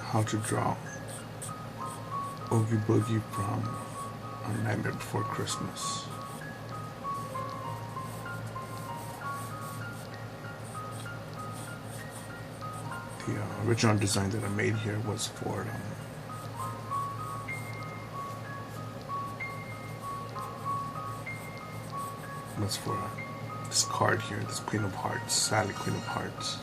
how to draw Oogie Boogie from A Nightmare Before Christmas. The original design that I made here was for this card here, this Queen of Hearts, Sally Queen of Hearts.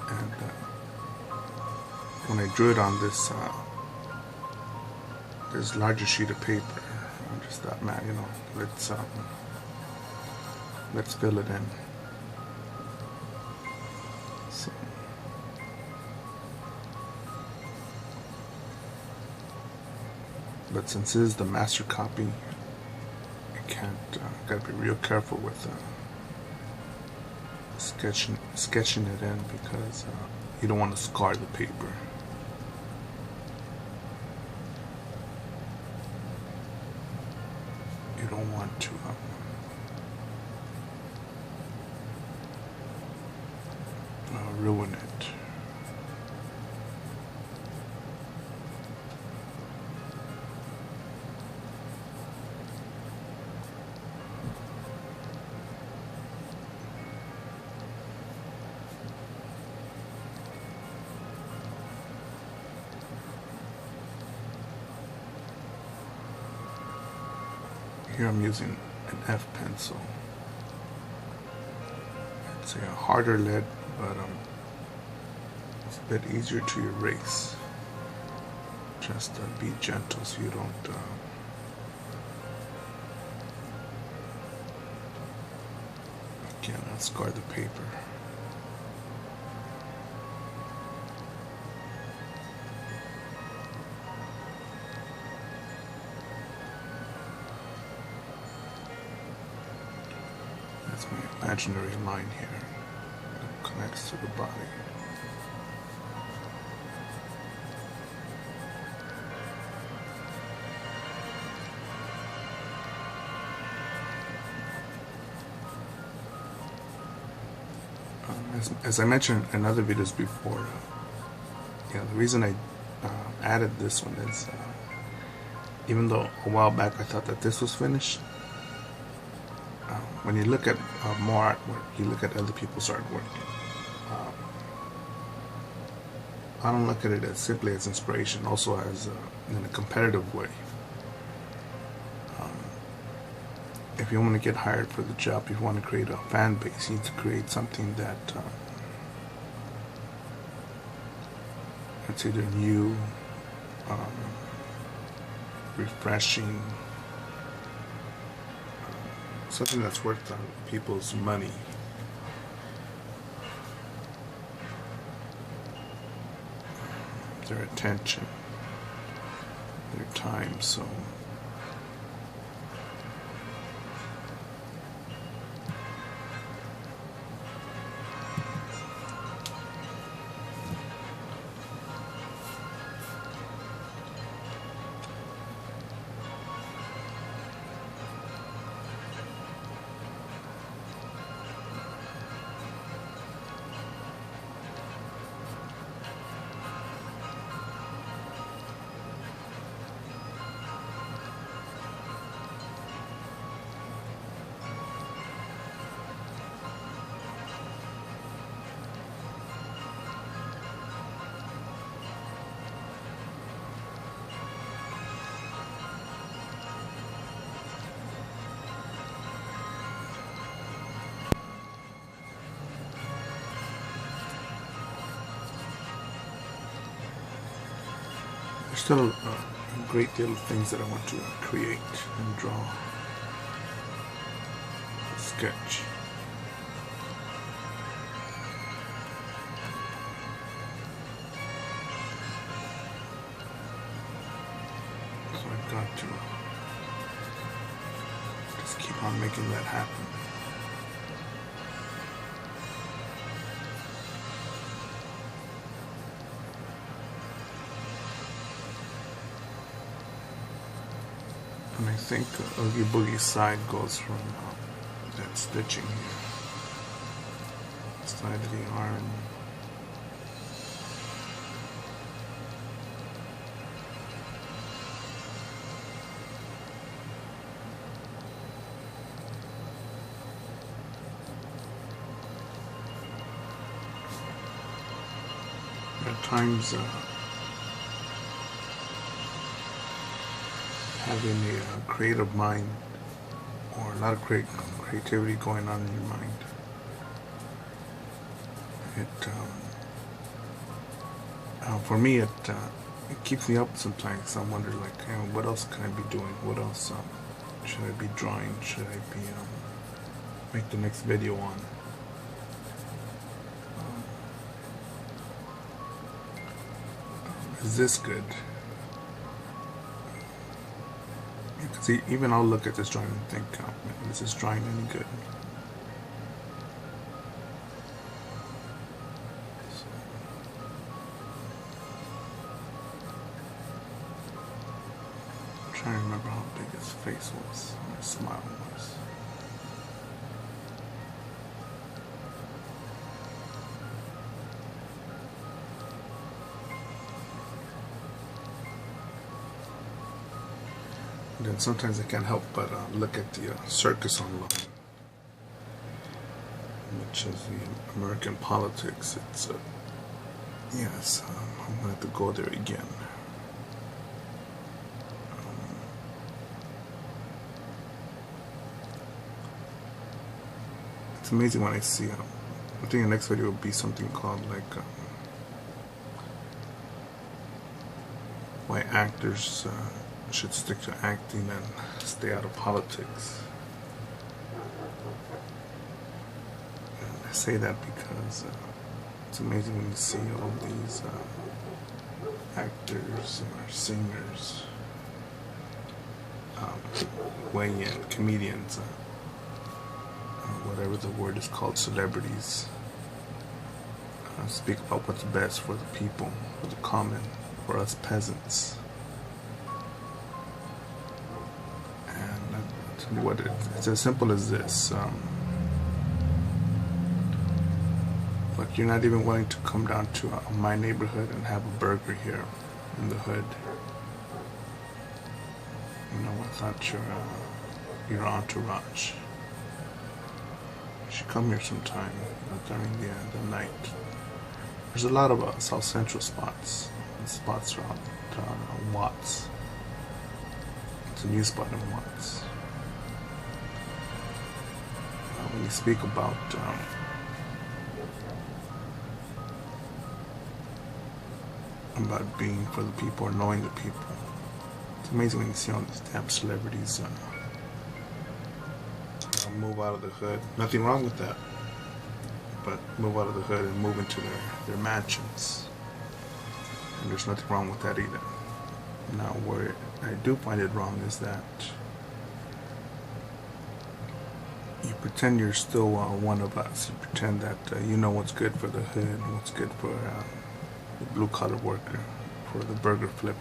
And when I drew it on this larger sheet of paper, I just thought, man, let's fill it in. So, but since this is the master copy, I can't. Gotta be real careful with sketching it in, because you don't want to scar the paper. You don't want to ruin it. Here I'm using an F pencil. It's a harder lead, but it's a bit easier to erase. Just be gentle so you don't scar the paper. That's my imaginary line here that connects to the body. As I mentioned in other videos before, the reason I added this one is, even though a while back I thought that this was finished, when you look at more artwork, you look at other people's artwork, I don't look at it as simply as inspiration, also as in a competitive way. If you want to get hired for the job, if you want to create a fan base, you need to create something that it's either new, refreshing, something that's worth people's money. Their attention, their time. So there's still a great deal of things that I want to create and draw, sketch. So I've got to just keep on making that happen. And I think Oogie Boogie's side goes from that stitching here, side of the arm. At times, having a creative mind, or a lot of creativity going on in your mind, for me, it keeps me up sometimes. I wonder, like, what else can I be doing? What else should I be drawing? Should I be make the next video on? Is this good? Because even I'll look at this drawing and think, is this drawing any good? So, I'm trying to remember how big his face was, or his smile was. And then sometimes I can't help but look at the circus online, which is the American politics. It's yes, I'm gonna have to go there again. It's amazing when I see. I think the next video will be something called like why actors should stick to acting and stay out of politics. And I say that because it's amazing when you see all these actors or singers, weighing in, comedians, whatever the word is called, celebrities, speak about what's best for the people, for the common, for us peasants. What it's as simple as this. Like, you're not even willing to come down to my neighborhood and have a burger here in the hood. You know, without your entourage. You should come here sometime, during the night. There's a lot of South Central spots, and spots around Watts. It's a new spot in Watts. When you speak about being for the people or knowing the people, it's amazing when you see all these damn celebrities move out of the hood. Nothing wrong with that, but move out of the hood and move into their mansions, and there's nothing wrong with that either. Now, where I do find it wrong is that you pretend you're still one of us. You pretend that you know what's good for the hood, what's good for the blue-collar worker, for the burger flipper.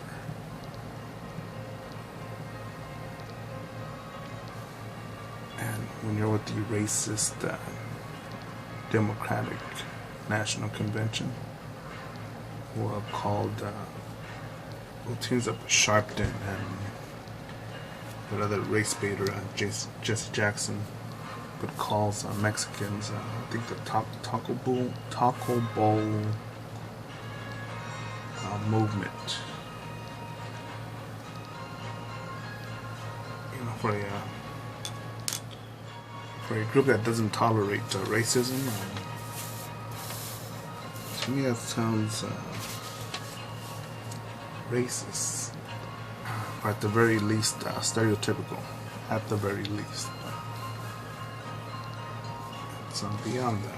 And when you're with the racist Democratic National Convention, who are called, who teams up with Sharpton and what other race baiter, Jesse Jackson, but calls Mexicans, I think the Taco Bowl movement. You know, for a group that doesn't tolerate racism. To me, that sounds racist, or at the very least stereotypical. At the very least. It's beyond that.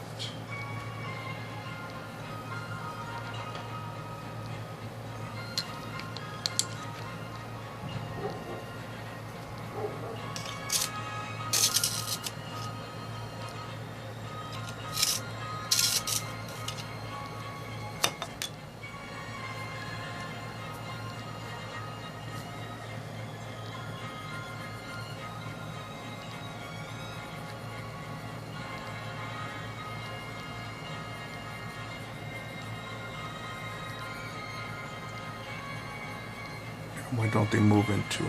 Why don't they move into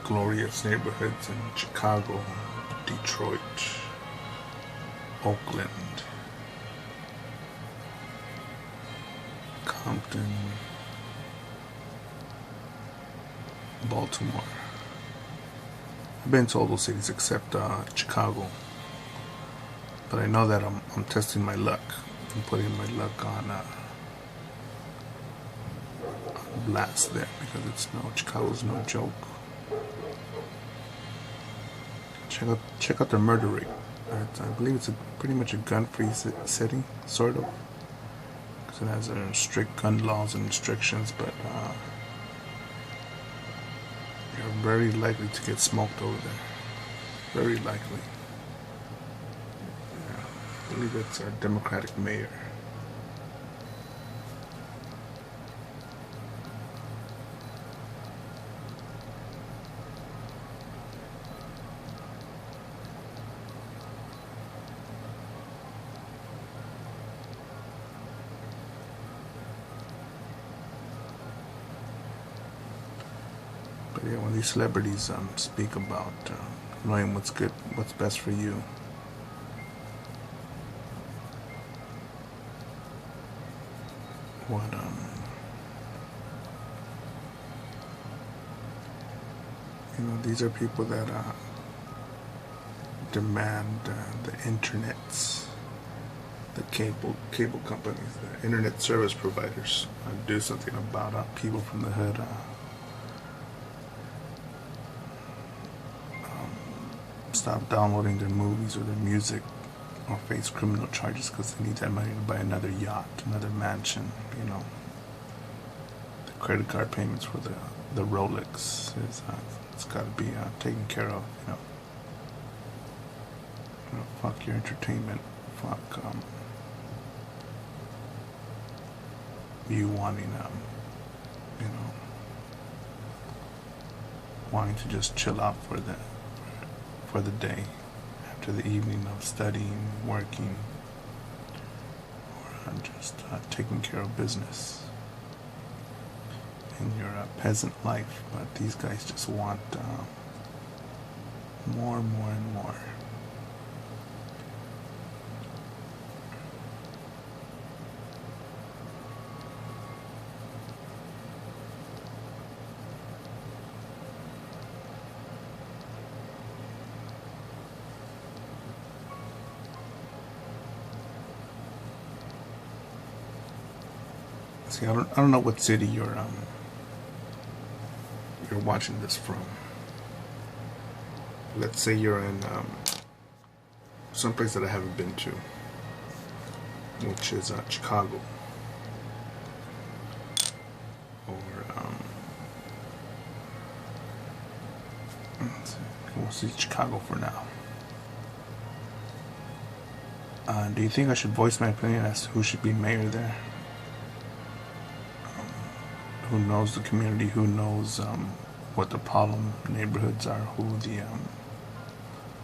glorious neighborhoods in Chicago, Detroit, Oakland, Compton, Baltimore? I've been to all those cities except Chicago, but I know that I'm testing my luck. I'm putting my luck on blast there because Chicago's no joke. Check out the murder rate. I believe it's pretty much a gun-free city, sort of, because it has strict gun laws and restrictions, but you're very likely to get smoked over there. Very likely. Yeah, I believe it's our Democratic mayor. But yeah, when these celebrities speak about knowing what's good, what's best for you, what these are people that demand the internets, the cable companies, the internet service providers do something about people from the hood. Stop downloading their movies or their music, or face criminal charges because they need that money to buy another yacht, another mansion. The credit card payments for the Rolex it's got to be taken care of. Fuck your entertainment. Fuck you wanting wanting to just chill out for the day after the evening of studying, working, or just taking care of business in your peasant life. But these guys just want more and more and more. See, I don't know what city you're watching this from. Let's say you're in someplace that I haven't been to, which is Chicago, or we'll see Chicago for now. Do you think I should voice my opinion as to who should be mayor there? Who knows the community? Who knows what the problem neighborhoods are?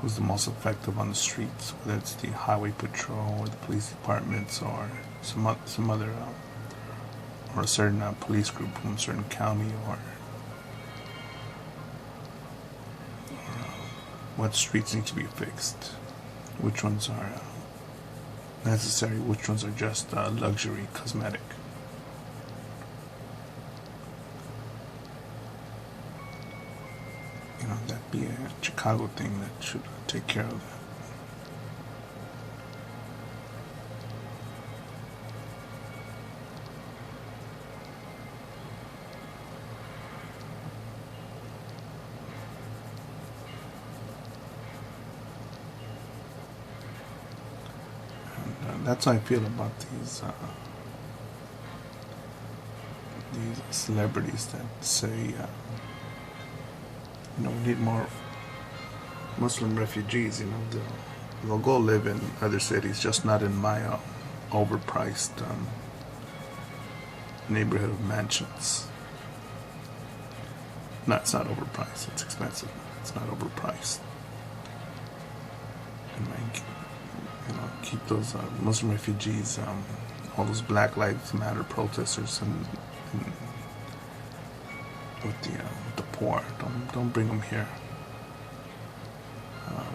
Who's the most effective on the streets? Whether it's the highway patrol or the police departments or some other or a certain police group from a certain county, or what streets need to be fixed? Which ones are necessary? Which ones are just luxury, cosmetic? That'd be a Chicago thing that should take care of that. And that's how I feel about these celebrities that say we need more Muslim refugees. They'll go live in other cities, just not in my overpriced neighborhood of mansions. No, it's not overpriced. It's expensive. It's not overpriced. And keep those Muslim refugees, all those Black Lives Matter protesters, and with the poor. Don't bring them here.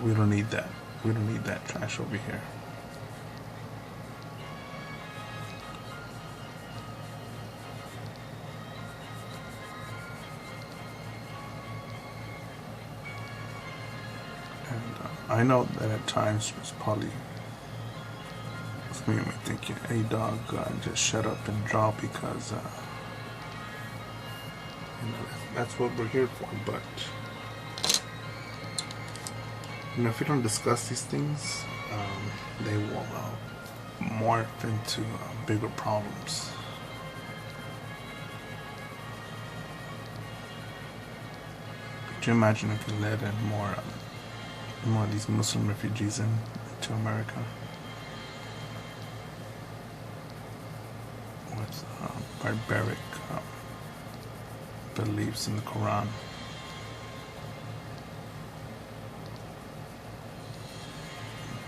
We don't need that. We don't need that trash over here. And I know that at times it's probably me thinking, hey dog, just shut up and draw because that's what we're here for. But if you don't discuss these things, they will morph into bigger problems. Could you imagine if we let in more of these Muslim refugees into America? With barbaric beliefs in the Quran.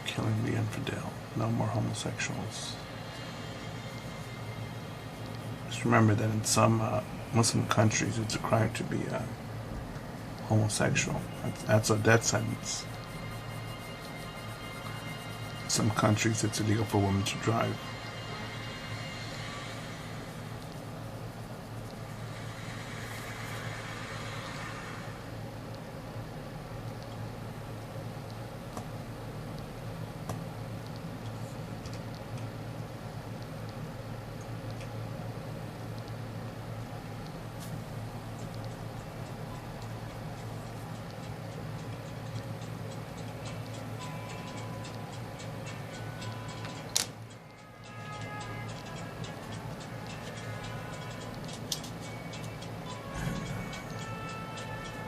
Killing the infidel. No more homosexuals. Just remember that in some Muslim countries it's a crime to be homosexual. That's a death sentence. In some countries it's illegal for women to drive.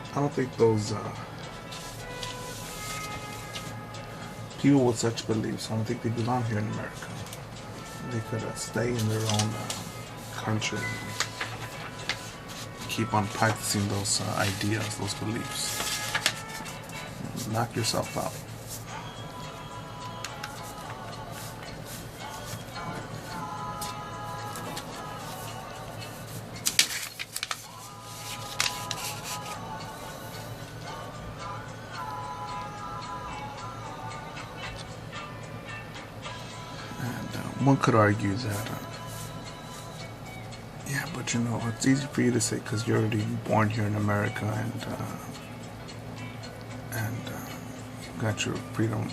I don't think those people with such beliefs, I don't think they belong here in America. They could stay in their own country and keep on practicing those ideas, those beliefs. Knock yourself out. One could argue that, yeah, but it's easy for you to say because you're already born here in America and you got your freedom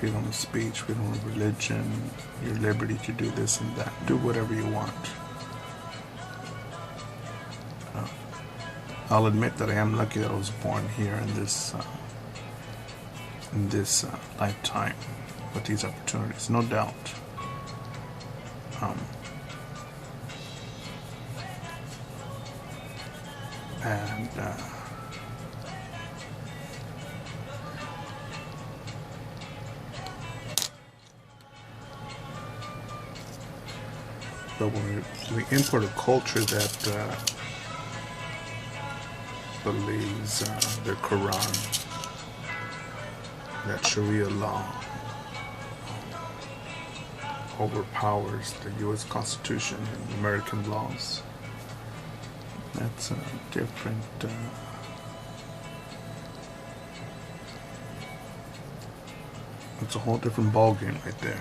of speech, freedom of religion, your liberty to do this and that, do whatever you want. I'll admit that I am lucky that I was born here in this lifetime with these opportunities, no doubt. But when we import a culture that believes their Quran, that Sharia law overpowers the U.S. Constitution and American laws, that's a different it's a whole different ballgame right there.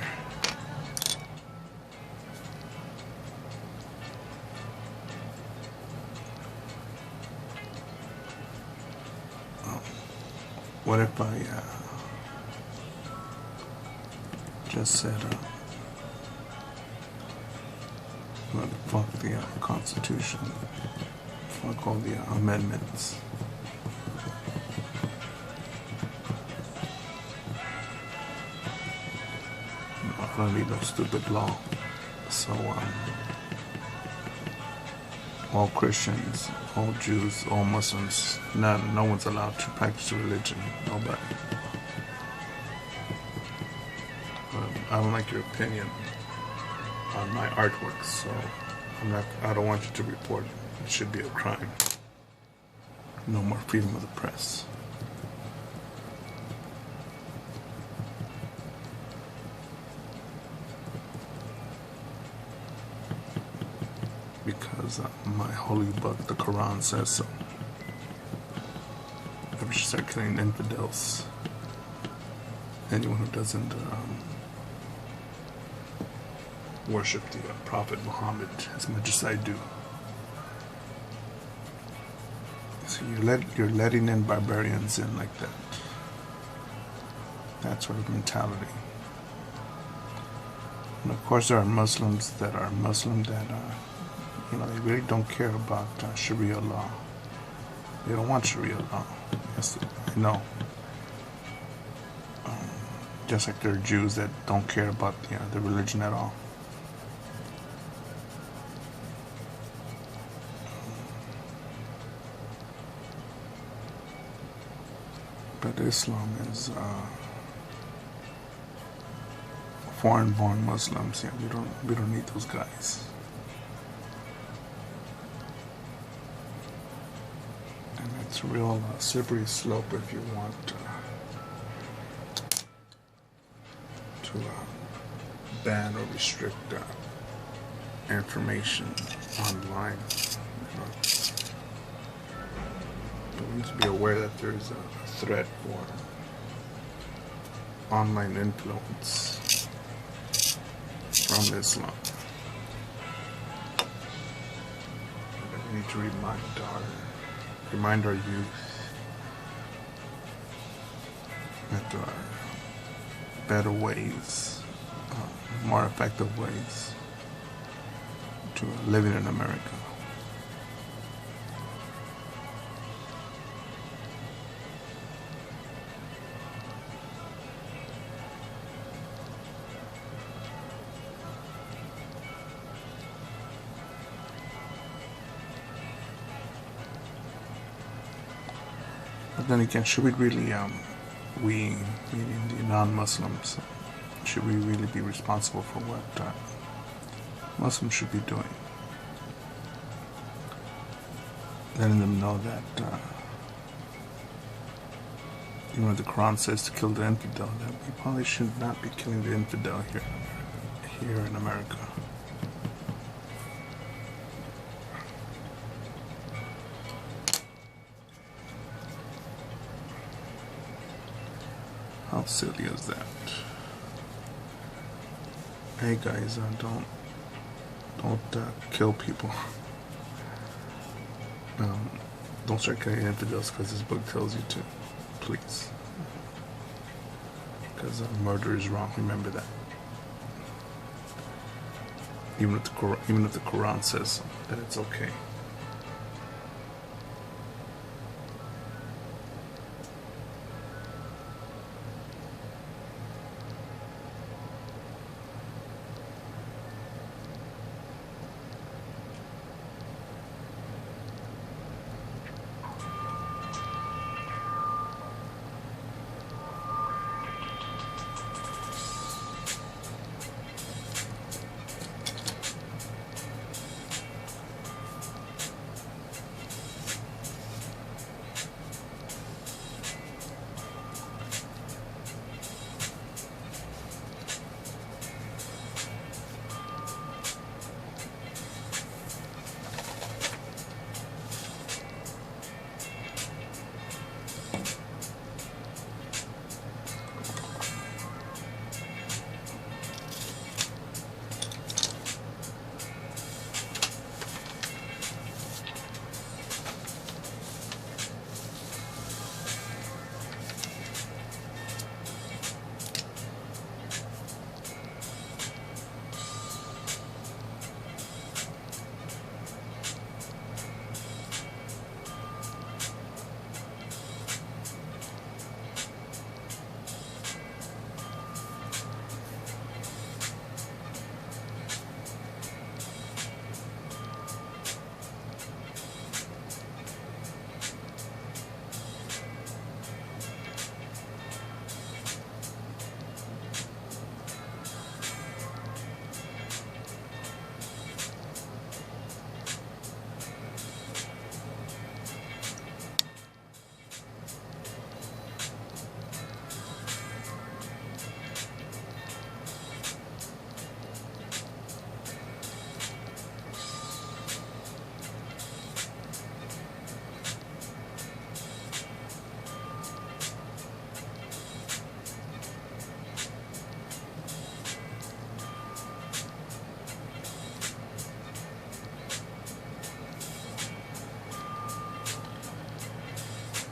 What if I just said, fuck the Constitution, fuck all the amendments. I don't need no stupid law. So, all Christians, all Jews, all Muslims, no one's allowed to practice religion. Nobody. I don't like your opinion on my artwork, so I don't want you to report it. It should be a crime. No more freedom of the press. Because because my holy book, the Quran, says so. That we should start killing infidels. Anyone who doesn't worship the Prophet Muhammad as much as I do. So you're letting in barbarians in like that. That sort of mentality. And of course, there are Muslims that they really don't care about Sharia law. They don't want Sharia law. Yes, I know. Just like there are Jews that don't care about the religion at all. But Islam is foreign-born Muslims. Yeah, we don't need those guys. And it's a real slippery slope if you want to ban or restrict information online. But we need to be aware that there is a threat for online influence from Islam. And we need to remind our youth that there are better ways, more effective ways to living in America. But then again, should we really, meaning the non-Muslims, should we really be responsible for what Muslims should be doing? Letting them know that, the Quran says to kill the infidel, that we probably should not be killing the infidel here in America. How silly is that? Hey guys, don't kill people. Don't start killing infidels because this book tells you to, please. Because murder is wrong. Remember that. Even if the Quran says that it's okay.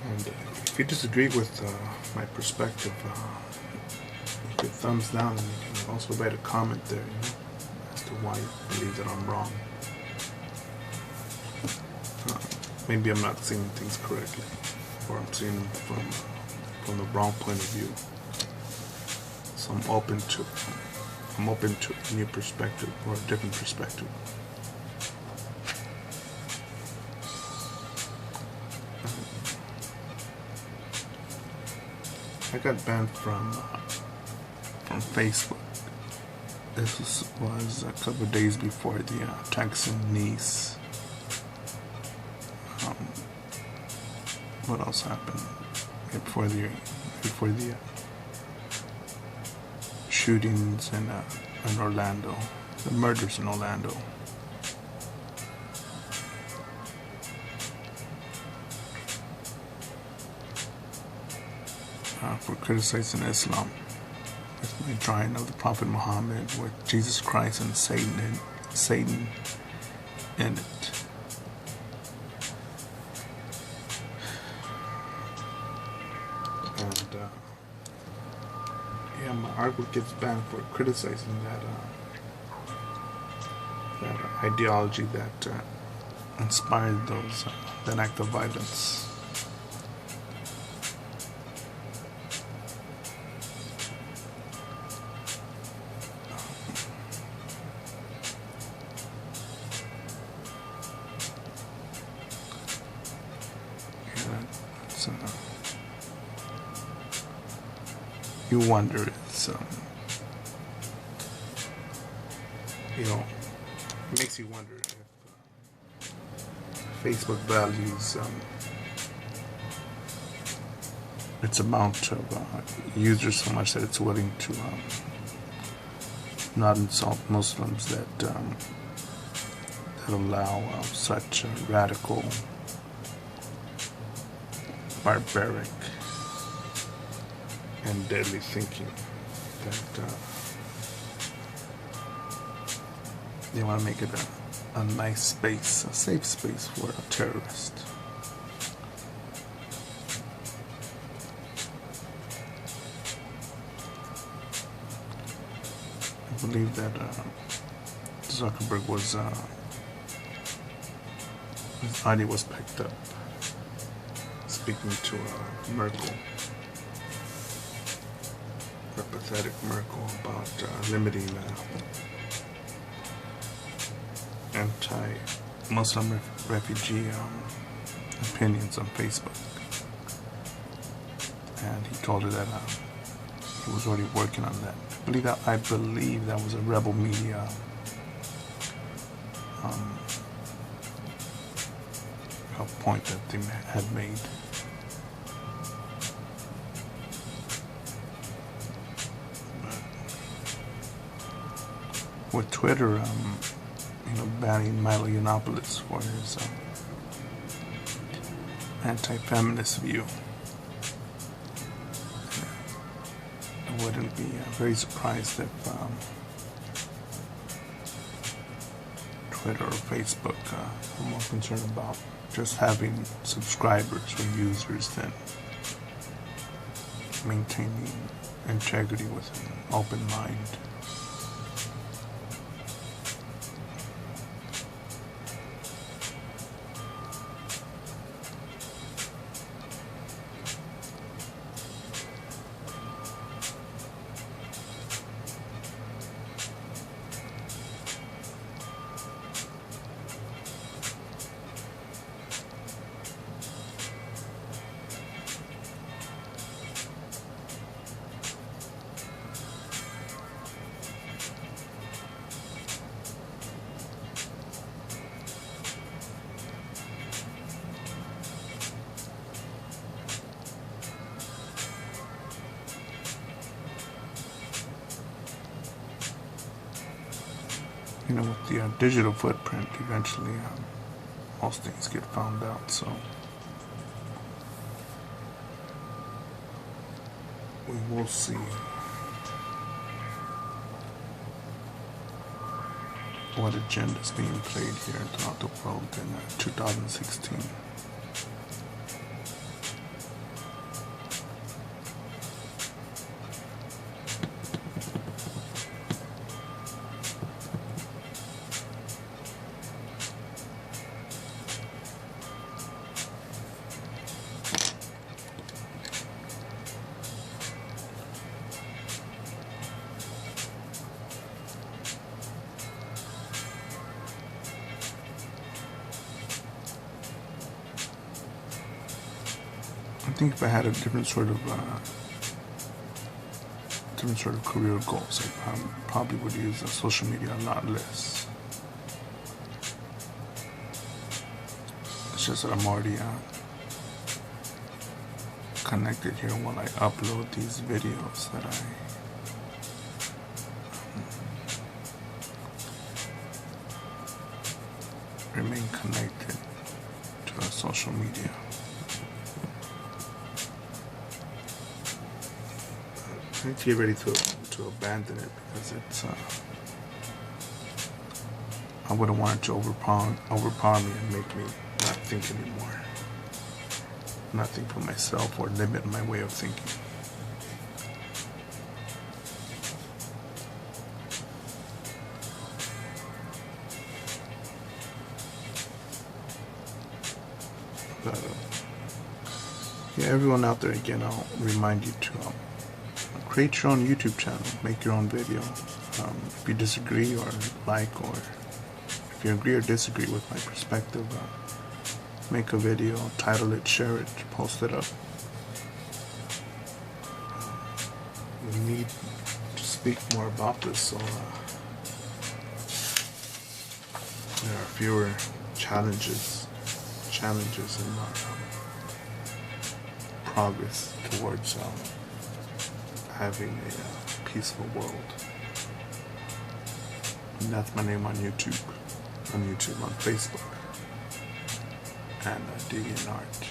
And if you disagree with my perspective, you can thumbs down, and you can also write a comment there, as to why you believe that I'm wrong. Maybe I'm not seeing things correctly, or I'm seeing them from the wrong point of view. So I'm open to a new perspective or a different perspective. I got banned from Facebook. This was a couple of days before the attacks in Nice. What else happened before the shootings in Orlando, the murders in Orlando? For criticizing Islam, with my drawing of the Prophet Muhammad with Jesus Christ and Satan in it. And yeah, my artwork gets banned for criticizing that ideology that inspired that act of violence. You wonder, it makes you wonder if Facebook values its amount of users so much that it's willing to not insult Muslims that allow such radical, barbaric, and deadly thinking, that they want to make it a nice space, a safe space for a terrorist. I believe that Zuckerberg his audio was picked up speaking to Merkel, a pathetic Merkel, about limiting anti-Muslim refugee opinions on Facebook. And he told her that he was already working on that. I believe that was a rebel media a point that they had made. With Twitter, banning Milo Yiannopoulos for his anti-feminist view, I wouldn't be very surprised if Twitter or Facebook are more concerned about just having subscribers or users than maintaining integrity with an open mind. With the digital footprint, eventually most things get found out, so we will see what agenda is being played here throughout the world in 2016. think if I had a different sort of career goals, I probably would use social media a lot less. It's just that I'm already connected here while I upload these videos that I remain connected to social media. I need to get ready to abandon it because it's I wouldn't want it to overpower me and make me not think anymore. Not think for myself or limit my way of thinking. But yeah, everyone out there, again, I'll remind you to create your own YouTube channel, make your own video. If you disagree or like, or if you agree or disagree with my perspective, make a video, title it, share it, post it up. We need to speak more about this so there are fewer challenges in our progress towards having a peaceful world. And that's my name on YouTube, on Facebook, and DeviantArt.